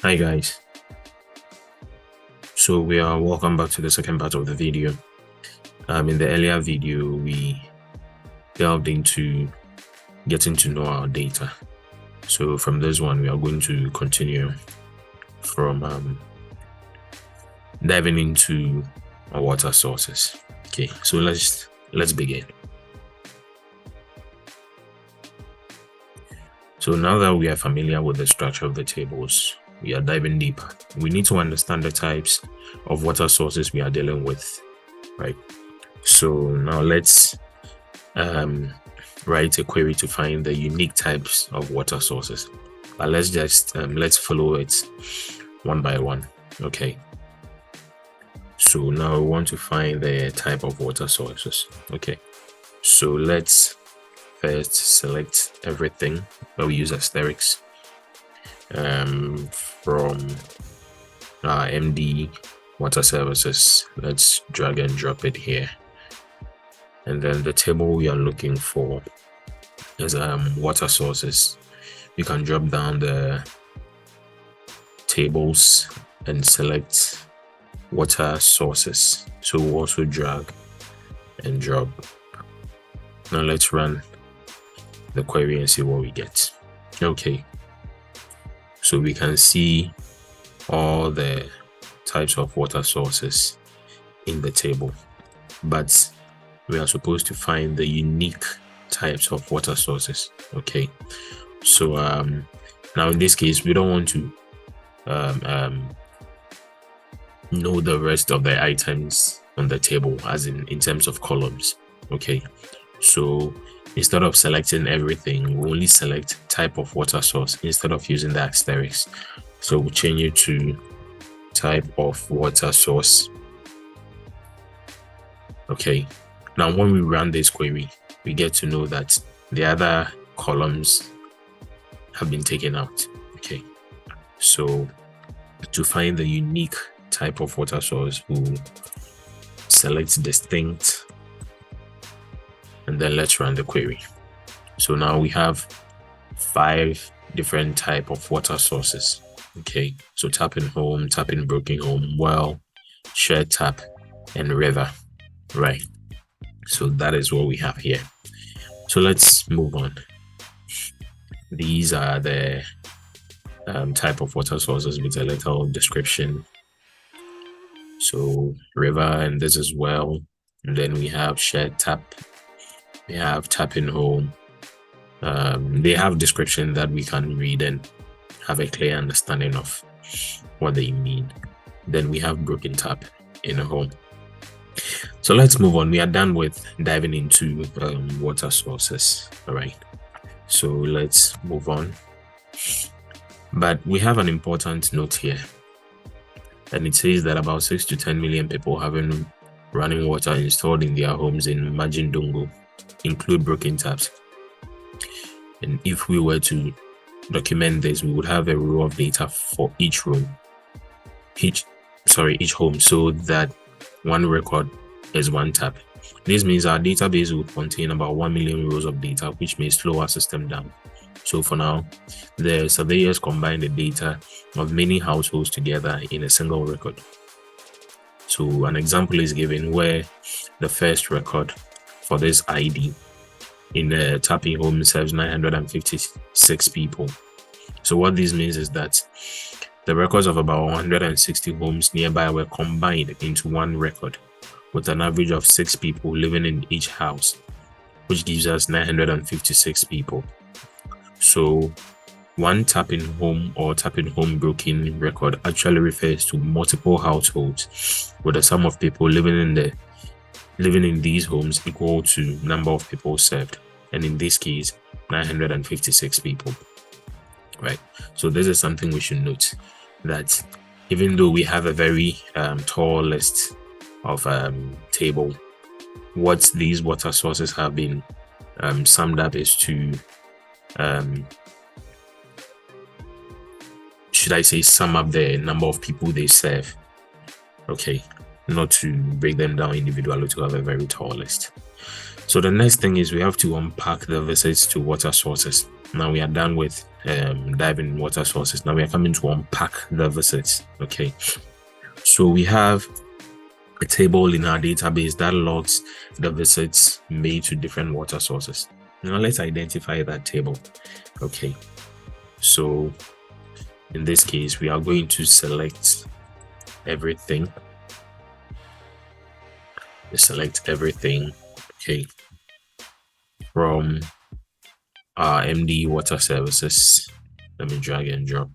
Hi guys, so we are welcome back to the second part of the video. In the earlier video we delved into getting to know our data. So from this one we are going to continue from diving into our water sources. Okay, so let's begin. So now that we are familiar with the structure of the tables, we are diving deeper. We need to understand the types of water sources we are dealing with, right? So now let's write a query to find the unique types of water sources. But let's just let's follow it one by one. Okay. So now we want to find the type of water sources. Okay. So let's first select everything that we use asterisks from our MD water services. Let's drag and drop it here, and then the table we are looking for is water sources. You can drop down the tables and select water sources. So we'll also drag and drop. Now let's run the query and see what we get. Okay, so we can see all the types of water sources in the table, but we are supposed to find the unique types of water sources. Okay, so now in this case we don't want to know the rest of the items on the table, as in terms of columns. Okay, so instead of selecting everything, we only select type of water source instead of using the asterisk. So we'll change it to type of water source. Okay, now when we run this query, we get to know that the other columns have been taken out. Okay, so to find the unique type of water source, we'll select distinct, and then let's run the query. So now we have 5 different type of water sources. Okay, so tapping home, tapping broken home, well, shared tap, and river. Right, so that is what we have here. So let's move on. These are the type of water sources with a little description. So river, and this as well. And then we have shared tap, we have tapping home. They have description that we can read and have a clear understanding of what they mean. Then we have broken tap in a home. So let's move on. We are done with diving into water sources. All right, so let's move on. But we have an important note here, and it says that about 6 to 10 million people having running water installed in their homes in Majindongo include broken taps. And if we were to document this, we would have a row of data for each home, so that one record is one tap. This means our database will contain about 1 million rows of data, which may slow our system down. So for now, the surveyors combine the data of many households together in a single record. So an example is given where the first record for this ID in the tapping home serves 956 people. So what this means is that the records of about 160 homes nearby were combined into one record, with an average of 6 people living in each house, which gives us 956 people. So one tapping home or tapping home broken record actually refers to multiple households with the sum of people living in these homes equal to number of people served, and in this case 956 people. Right, so this is something we should note, that even though we have a very tall list of table, what these water sources have been summed up is to should I say sum up the number of people they serve. Okay, not to break them down individually to have a very tall list. So the next thing is we have to unpack the visits to water sources. Now we are done with diving in water sources. Now we are coming to unpack the visits. Okay, so we have a table in our database that logs the visits made to different water sources. Now let's identify that table. Okay, so in this case we are going to select everything. Okay, from our MD water services. Let me drag and drop,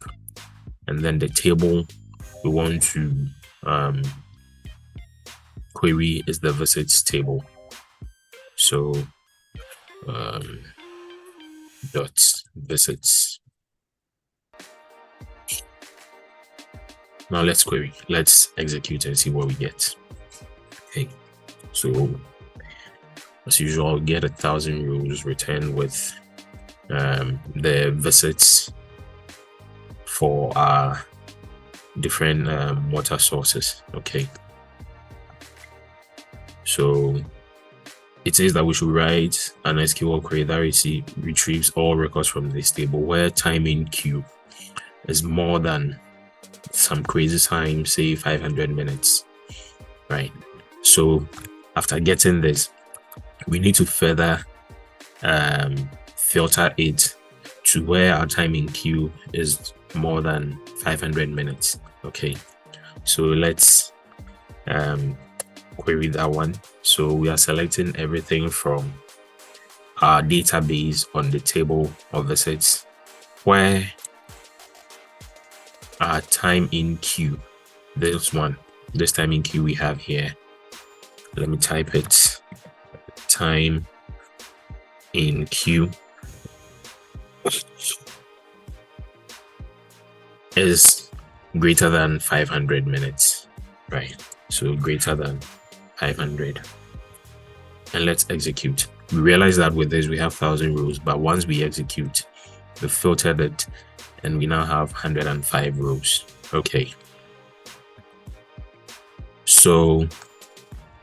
and then the table we want to query is the visits table. So dot visits. Now let's query. Let's execute and see what we get. Okay, so as usual, get 1,000 rows returned with the visits for our different water sources. Okay, so it says that we should write an SQL query that retrieves all records from this table where time in queue is more than some crazy time, say 500 minutes, right? So after getting this, we need to further filter it to where our time in queue is more than 500 minutes. Okay, so let's query that one. So we are selecting everything from our database on the table of visits where our time in queue, this time in queue we have here. Let me type it. Time in queue is greater than 500 minutes, right? So greater than 500. And let's execute. We realize that with this we have 1,000 rows, but once we execute, we filtered it and we now have 105 rows. Okay, so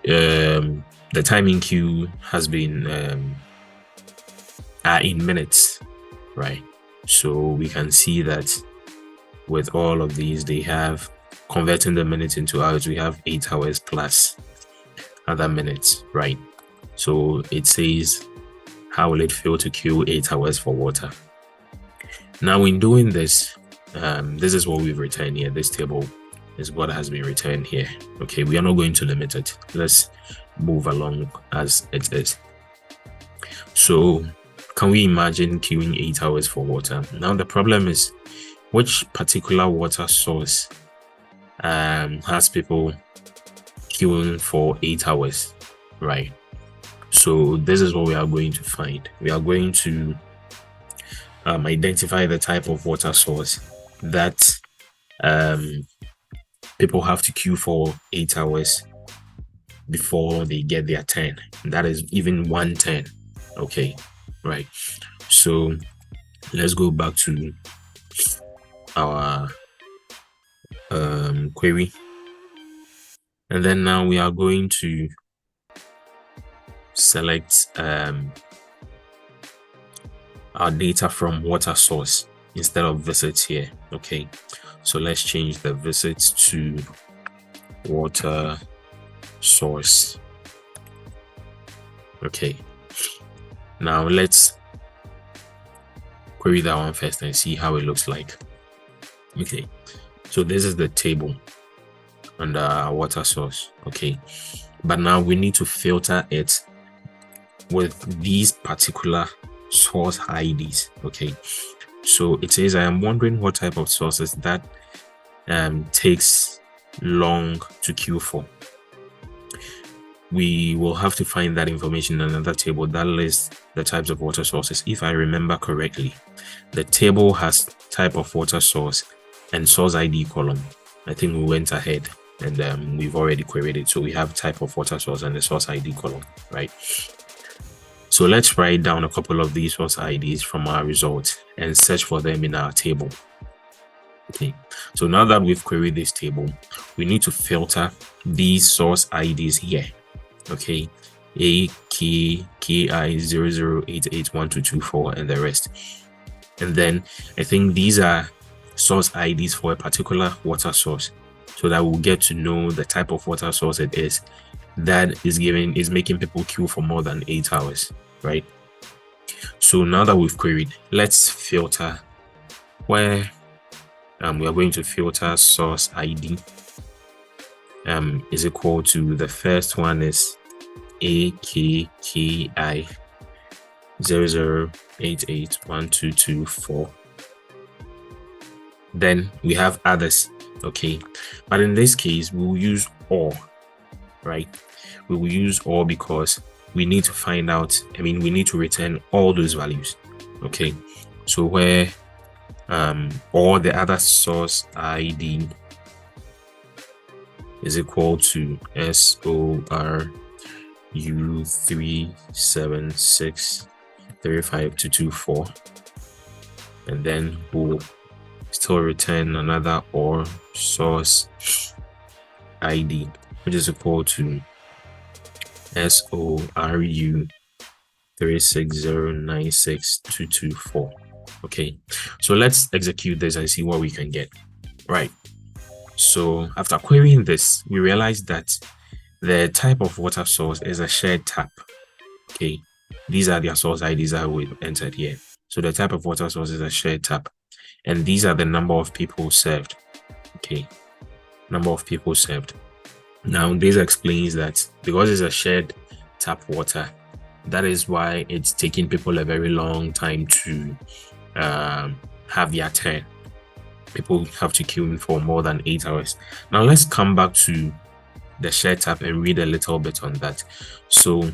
the time in queue has been in minutes, right? So we can see that with all of these, they have converting the minutes into hours. We have 8 hours plus other minutes, right? So it says, how will it feel to queue 8 hours for water? Now in doing this, this is what we've returned here. This table is what has been returned here. Okay, we are not going to limit it. Let's move along as it is. So can we imagine queuing 8 hours for water? Now the problem is which particular water source has people queuing for 8 hours, right? So this is what we are going to find. We are going to identify the type of water source that people have to queue for 8 hours before they get their turn. That is even one turn. Okay, right. So let's go back to our query, and then now we are going to select our data from water source instead of visits here. Okay, so let's change the visits to water source. Okay, now let's query that one first and see how it looks like. Okay, so this is the table under our water source. Okay, but now we need to filter it with these particular source IDs. Okay, so it says, I am wondering what type of sources that takes long to queue for. We will have to find that information in another table that lists the types of water sources. If I remember correctly, the table has type of water source and source ID column. I think we went ahead and we've already queried it. So we have type of water source and the source ID column, right? So let's write down a couple of these source IDs from our results and search for them in our table. Okay, so now that we've queried this table, we need to filter these source IDs here. Okay, AKKI00881224 and the rest. And then I think these are source IDs for a particular water source, so that we'll get to know the type of water source it is that is making people queue for more than 8 hours, right? So now that we've queried, let's filter where we are going to filter source ID is equal to, the first one is AKKI 00881224. Then we have others, okay, but in this case we will use OR, right? We will use OR because we need to find out, we need to return all those values, okay? So where or the other source ID is equal to SORU376352224, and then we'll still return another OR source ID, which is equal to SORU360962224. Okay, so let's execute this and see what we can get. Right, so after querying this, we realize that the type of water source is a shared tap. Okay, these are their source IDs that we entered here. So the type of water source is a shared tap, and these are the number of people served. Okay, number of people served. Now this explains that because it's a shared tap water, that is why it's taking people a very long time to have their turn. People have to queue in for more than 8 hours. Now let's come back to the shared tap and read a little bit on that. So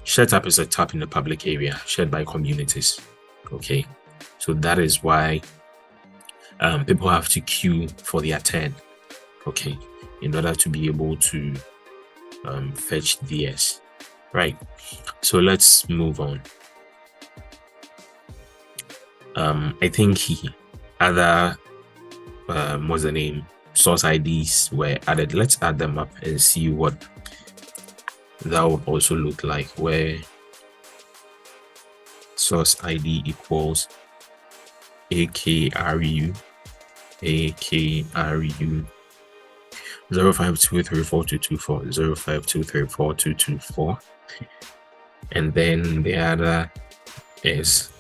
shared tap is a tap in the public area shared by communities. Okay, so that is why people have to queue for their turn, okay, in order to be able to fetch theirs. Right, so let's move on. I think other what's the name, source IDs were added. Let's add them up and see what that would also look like, where source ID equals AKRU 05234224 05234224, and then the other is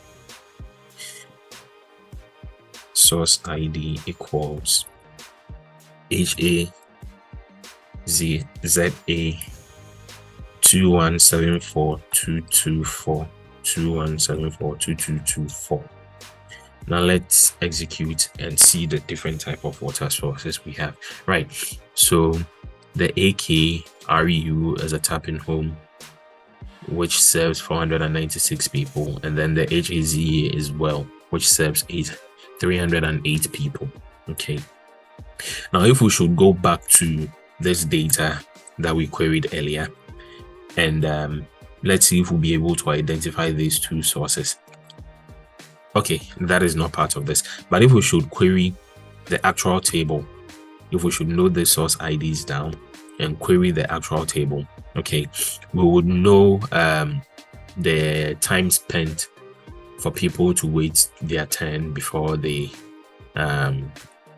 source ID equals HAZA 21742224 21742224. Now let's execute and see the different type of water sources we have. Right, so the AKRU is a tap-in home which serves 496 people, and then the HAZA is well, which serves 308 people. Okay, now if we should go back to this data that we queried earlier, and let's see if we'll be able to identify these two sources. Okay, that is not part of this, but if we should query the actual table, if we should note the source IDs down and query the actual table, okay, we would know the time spent for people to wait their turn before they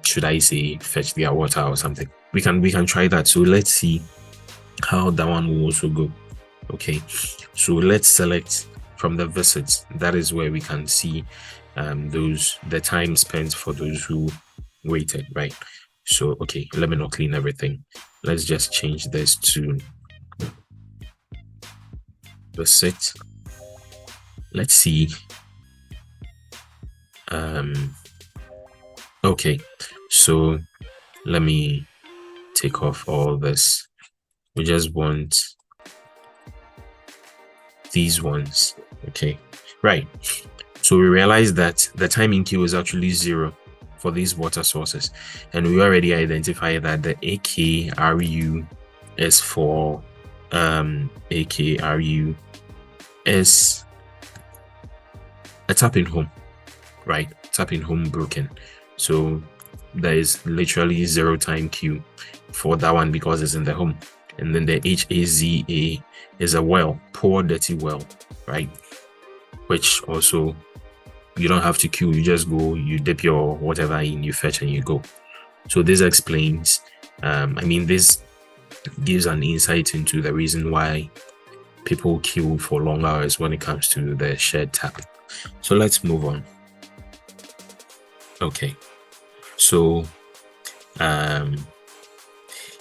should I say fetch their water or something. We can try that. So let's see how that one will also go. Okay, so let's select from the visits. That is where we can see the time spent for those who waited, right? So okay, let me not clean everything. Let's just change this to visit. Let's see. Okay, so let me take off all this. We just want these ones. Okay, right, so we realize that the time in queue is actually 0 for these water sources, and we already identified that the AKRU is for AKRU is a tap-in home, right? Tap-in home broken, so there is literally 0 time queue for that one because it's in the home. and then the HAZA is a well, poor dirty well, right? Which also you don't have to queue, you just go, you dip your whatever in, you fetch and you go. So this explains, this gives an insight into the reason why people queue for long hours when it comes to the shared tap. So let's move on. Okay, so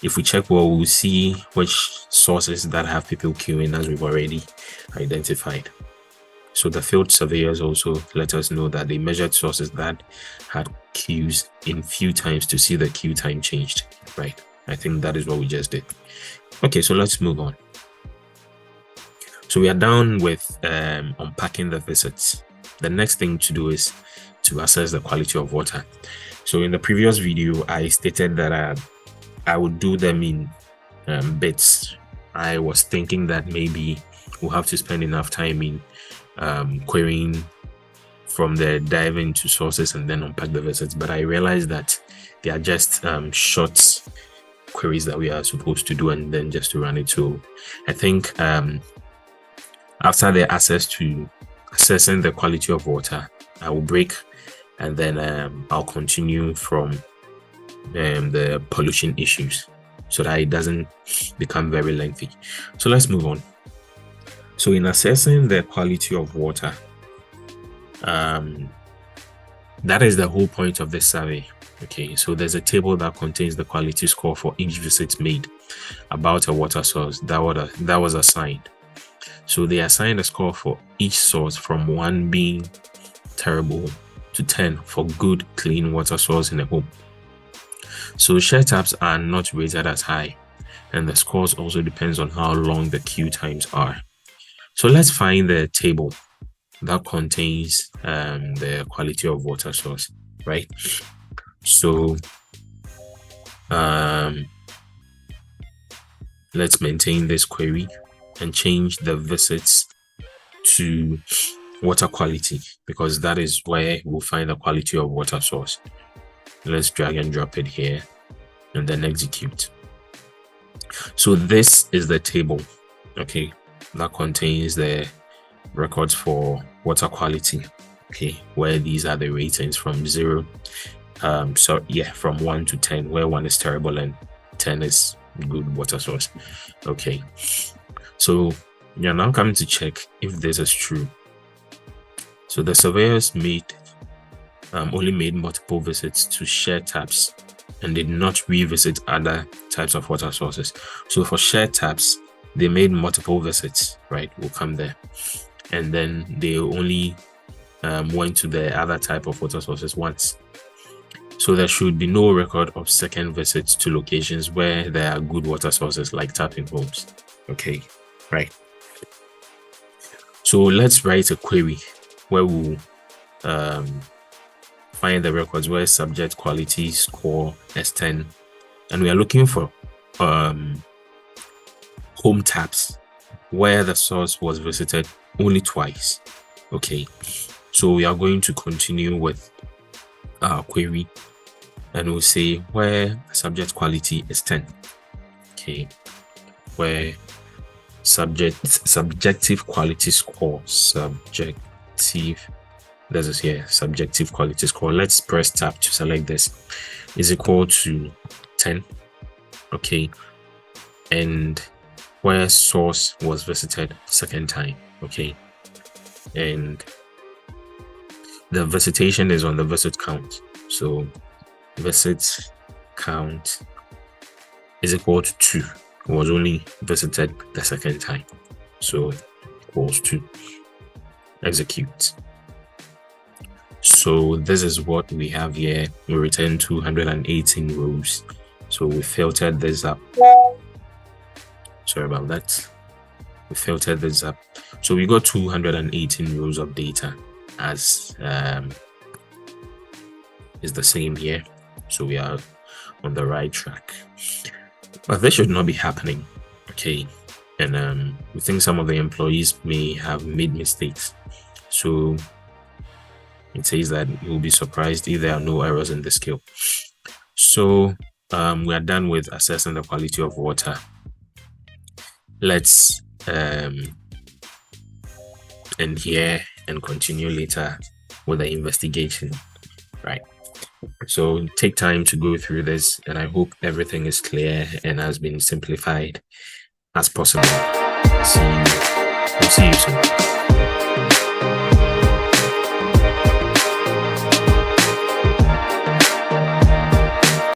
if we check, well, we'll see which sources that have people queuing, as we've already identified. So the field surveyors also let us know that they measured sources that had queues in few times to see the queue time changed, right? I think that is what we just did. Okay, so let's move on. So we are done with unpacking the visits. The next thing to do is to assess the quality of water. So in the previous video, I stated that I would do them in bits. I was thinking that maybe we'll have to spend enough time in querying from the dive into sources and then unpack the visits, but I realized that they are just short queries that we are supposed to do and then just to run it. So I think after the access to assessing the quality of water, I will break and then I'll continue from the pollution issues so that it doesn't become very lengthy. So let's move on. So in assessing the quality of water, that is the whole point of this survey. Okay, so there's a table that contains the quality score for each visit made about a water source that was assigned. So they assigned a score for each source from 1 being terrible to 10 for good, clean water source in a home. So shared taps are not rated as high, and the scores also depends on how long the queue times are. So let's find the table that contains the quality of water source, right? So let's maintain this query and change the visits to water quality, because that is where we'll find the quality of water source. Let's drag and drop it here and then execute. So this is the table, okay, that contains the records for water quality, okay, where these are the ratings from 0 from 1 to 10, where 1 is terrible and 10 is good water source. Okay, so you're now coming to check if this is true. So the surveyors only made multiple visits to shared taps and did not revisit other types of water sources. So for shared taps, they made multiple visits, right? We'll come there. And then they only went to the other type of water sources once. So there should be no record of second visits to locations where there are good water sources like tapping homes. Okay, right. So let's write a query where we'll find the records where subject quality score is 10, and we are looking for home taps where the source was visited only twice. Okay, so we are going to continue with our query and we'll say where subject quality is 10. Okay, where subjective quality score, subjective quality score, let's press tab to select this, is equal to 10. Okay, and where source was visited second time. Okay, and the visitation is on the visit count, so visit count is equal to 2. It was only visited the second time, so equals to execute. So this is what we have here. We return 218 rows. So we filtered this up. Sorry about that. We filtered this up. So we got 218 rows of data, as is the same here. So we are on the right track. But this should not be happening. Okay. And we think some of the employees may have made mistakes. So it says that you'll be surprised if there are no errors in the scale. So we are done with assessing the quality of water. let's end here and continue later with the investigation, right? So take time to go through this, and I hope everything is clear and has been simplified as possible. See you soon.